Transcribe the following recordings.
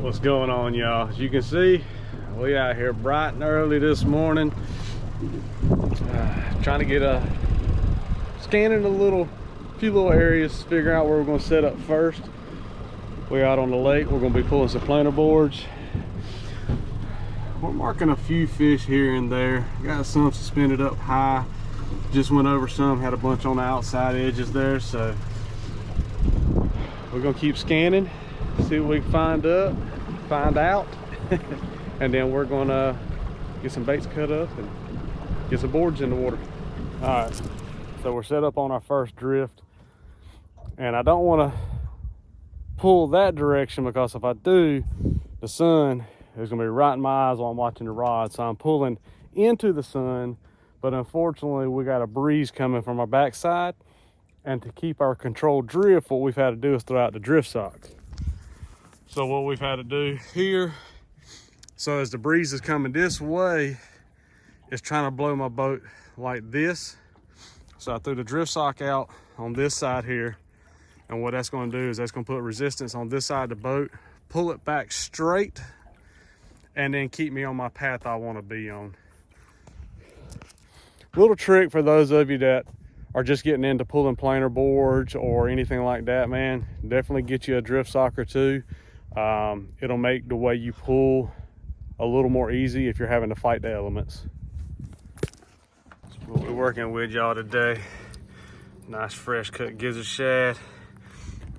What's going on, y'all? As you can see, we out here bright and early this morning, trying to get scanning a few little areas, figuring out where we're going to set up first. We're out on the lake. We're going to be pulling some planer boards. We're marking a few fish here and there. Got some suspended up high. Just went over some, had a bunch on the outside edges there, so we're going to keep scanning, see what we can find out, and then we're going to get some baits cut up and get some boards in the water. All right, so we're set up on our first drift, and I don't want to pull that direction because if I do, the sun is going to be right in my eyes while I'm watching the rod. So I'm pulling into the sun, but unfortunately we got a breeze coming from our backside, and to keep our controlled drift, what we've had to do is throw out the drift socks. So what we've had to do here, so as the breeze is coming this way, it's trying to blow my boat like this. So I threw the drift sock out on this side here, and what that's going to do is that's going to put resistance on this side of the boat, pull it back straight, and then keep me on my path I want to be on. Little trick for those of you that are just getting into pulling planer boards or anything like that, man, definitely get you a drift sock or two. It'll make the way you pull a little more easy if you're having to fight the elements. That's what we're working with y'all today. Nice fresh cut gizzard shad.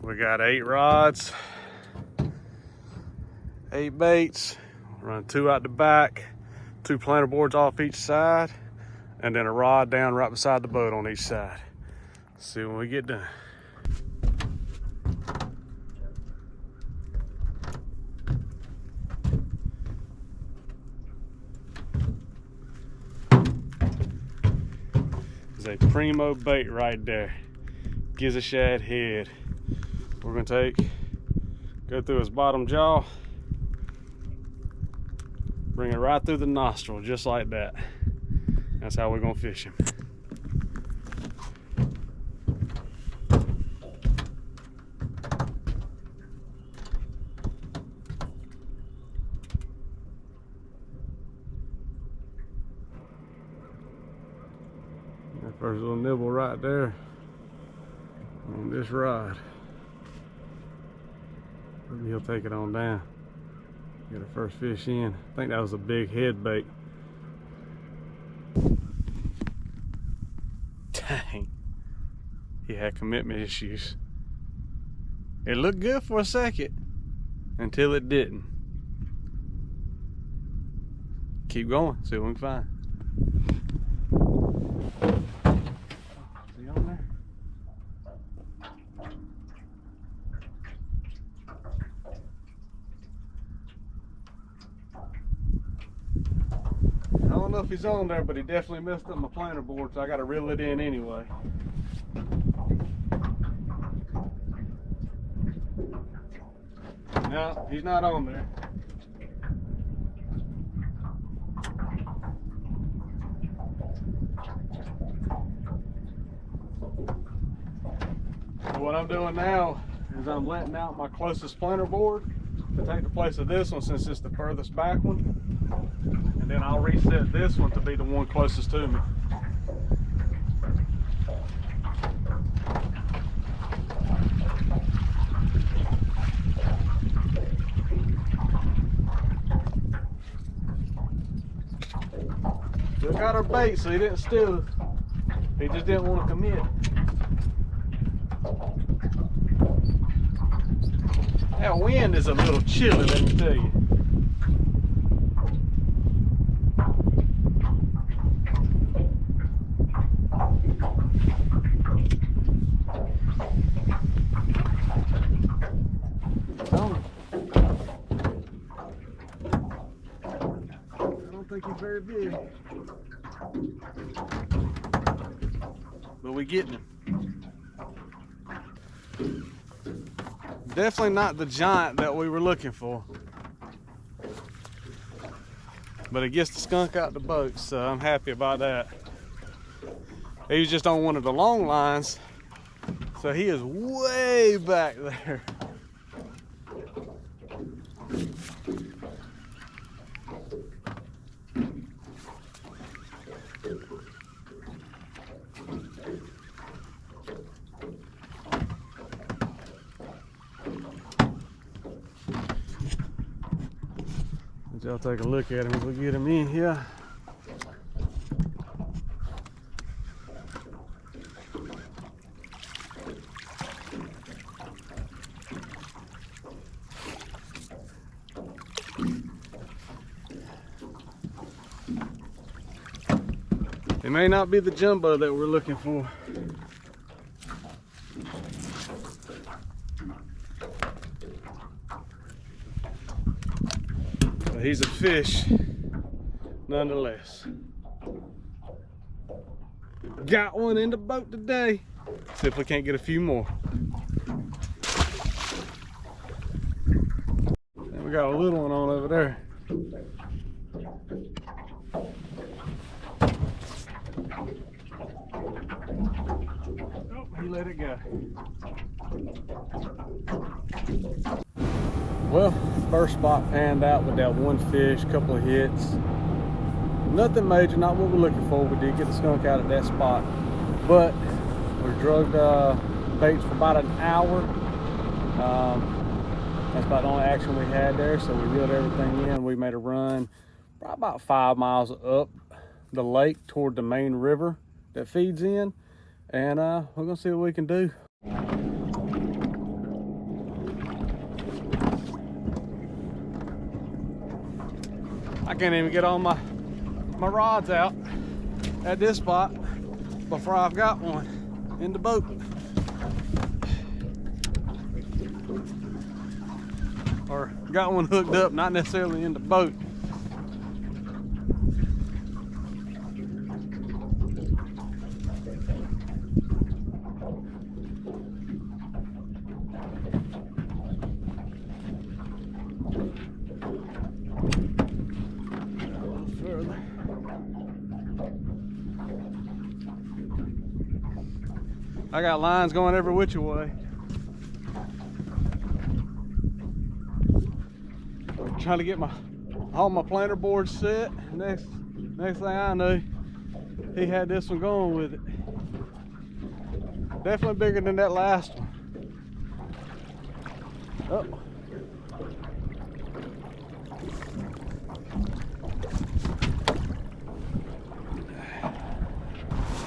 We got 8 rods, 8 baits, run 2 out the back, 2 planer boards off each side, and then a rod down right beside the boat on each side. See when we get done. There's a primo bait right there. Gizzard shad head. We're gonna go through his bottom jaw, bring it right through the nostril, just like that. That's how we're gonna fish him. That first little nibble right there on this rod. Maybe he'll take it on down. Get our first fish in. I think that was a big head bait. Dang. He had commitment issues. It looked good for a second until it didn't. Keep going, see what we can find. Is he on there? I don't know if he's on there, but he definitely messed up my planer board, so I got to reel it in anyway. No, he's not on there. So what I'm doing now is I'm letting out my closest planer board to take the place of this one since it's the furthest back one. And then I'll reset this one to be the one closest to me. Still got our bait, so he didn't steal it. He just didn't want to commit. That wind is a little chilly, let me tell you. Very big, but we getting him. Definitely not the giant that we were looking for, but it gets the skunk out the boat, so I'm happy about that. He was just on one of the long lines, so he is way back there. Y'all take a look at him as we get him in here. It may not be the jumbo that we're looking for. But he's a fish nonetheless. Got one in the boat today. See if we can't get a few more. And we got a little one on over there. Oh, he let it go. Well, first spot panned out with that one fish, couple of hits. Nothing major, not what we're looking for. We did get the skunk out at that spot, but we drugged baits for about an hour. That's about the only action we had there, so we reeled everything in. We made a run probably about 5 miles up the lake toward the main river that feeds in, and we're gonna see what we can do. I can't even get all my rods out at this spot before I've got one in the boat. Or got one hooked up, not necessarily in the boat. I got lines going every which way. Trying to get all my planter boards set. Next thing I knew, he had this one going with it. Definitely bigger than that last one. Oh.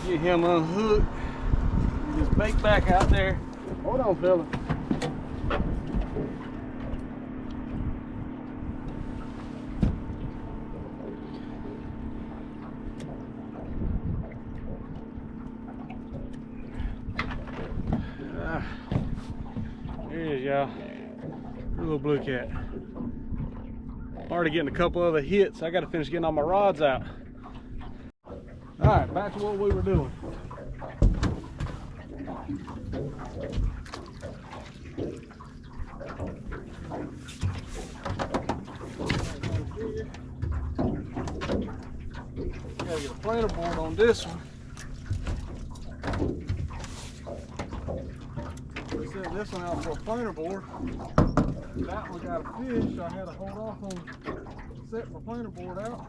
Get him unhooked. Get his bait back out there. Hold on, fella. There he is, y'all. Little blue cat. Already getting a couple other hits. I got to finish getting all my rods out. All right, back to what we were doing. Gotta get a planter board on this one. Set this one out for a planter board. That one got a fish, so I had to hold off on setting my planter board out.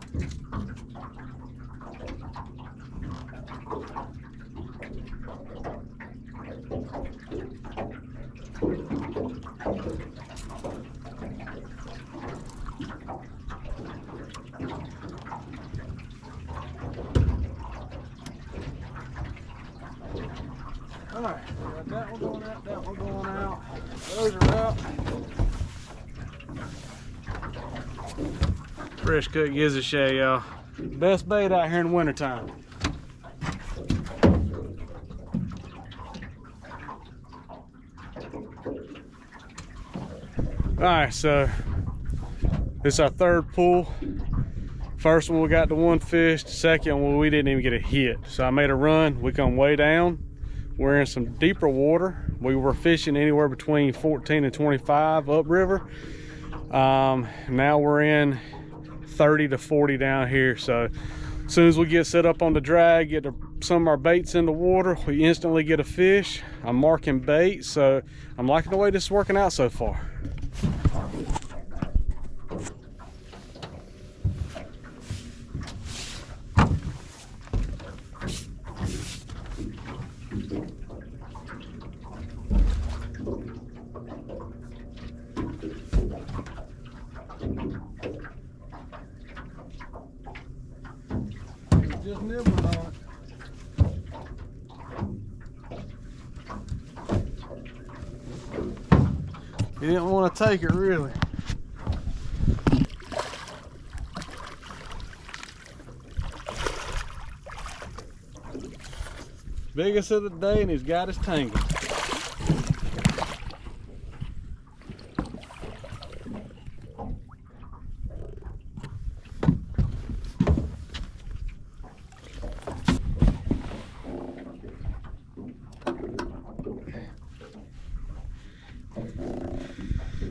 Alright, got that one going out, that one going out. Those are out. Fresh cut gizzard shad, y'all. Best bait out here in the wintertime. Alright, so this is our third pull. First one we got the one fish, the second one we didn't even get a hit. So I made a run, we come way down. We're in some deeper water. We were fishing anywhere between 14 and 25 upriver. Now we're in 30 to 40 down here. So as soon as we get set up on the drag, get some of our baits in the water, we instantly get a fish. I'm marking bait, so I'm liking the way this is working out so far. He didn't want to take it really. Biggest of the day, and he's got his tangle.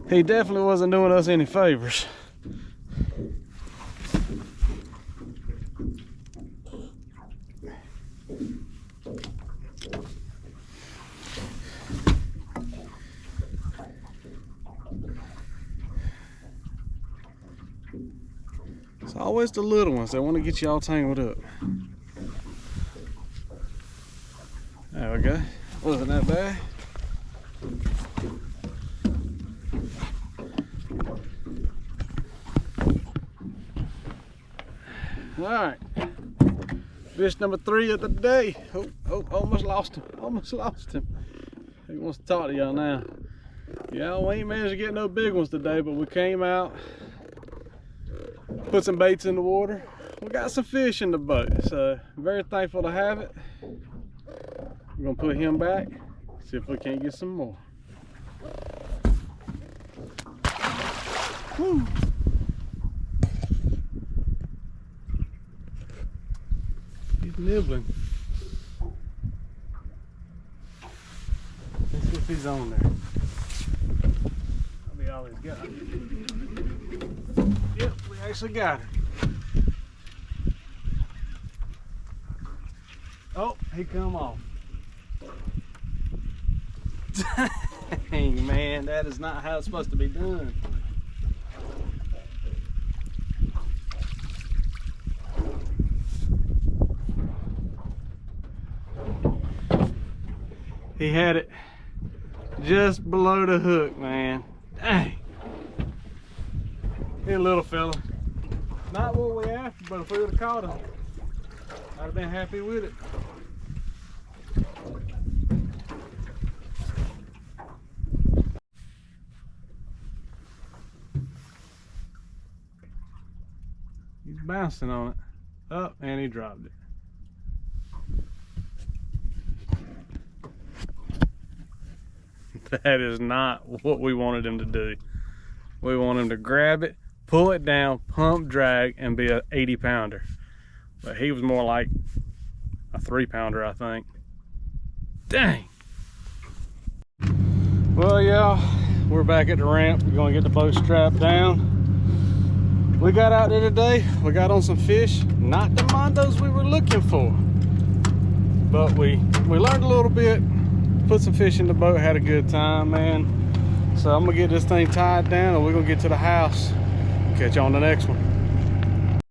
He definitely wasn't doing us any favors. It's always the little ones that want to get you all tangled up. There we go. Wasn't that bad. All right, fish number 3 of the day. Oh, almost lost him, almost lost him. He wants to talk to y'all now. Yeah, we ain't managed to get no big ones today, but we came out, put some baits in the water. We got some fish in the boat, so very thankful to have it. We're gonna put him back, see if we can't get some more. Whew. He's nibbling. Let's see if he's on there. That'll be all he's got. Yep, we actually got him. Oh, he come off. Dang, man, that is not how it's supposed to be done. He had it just below the hook, man. Dang. Hey, little fella. Not what we after, but if we would have caught him, I'd have been happy with it. He's bouncing on it. Oh, and he dropped it. That is not what we wanted him to do. We want him to grab it, pull it down, pump, drag, and be an 80-pounder. But he was more like a 3-pounder, I think. Dang. Well, y'all, we're back at the ramp. We're gonna get the boat strapped down. We got out there today. We got on some fish. Not the mondos we were looking for. But we learned a little bit. Put some fish in the boat, had a good time, man. So I'm gonna get this thing tied down and we're gonna get to the house. Catch you on the next one.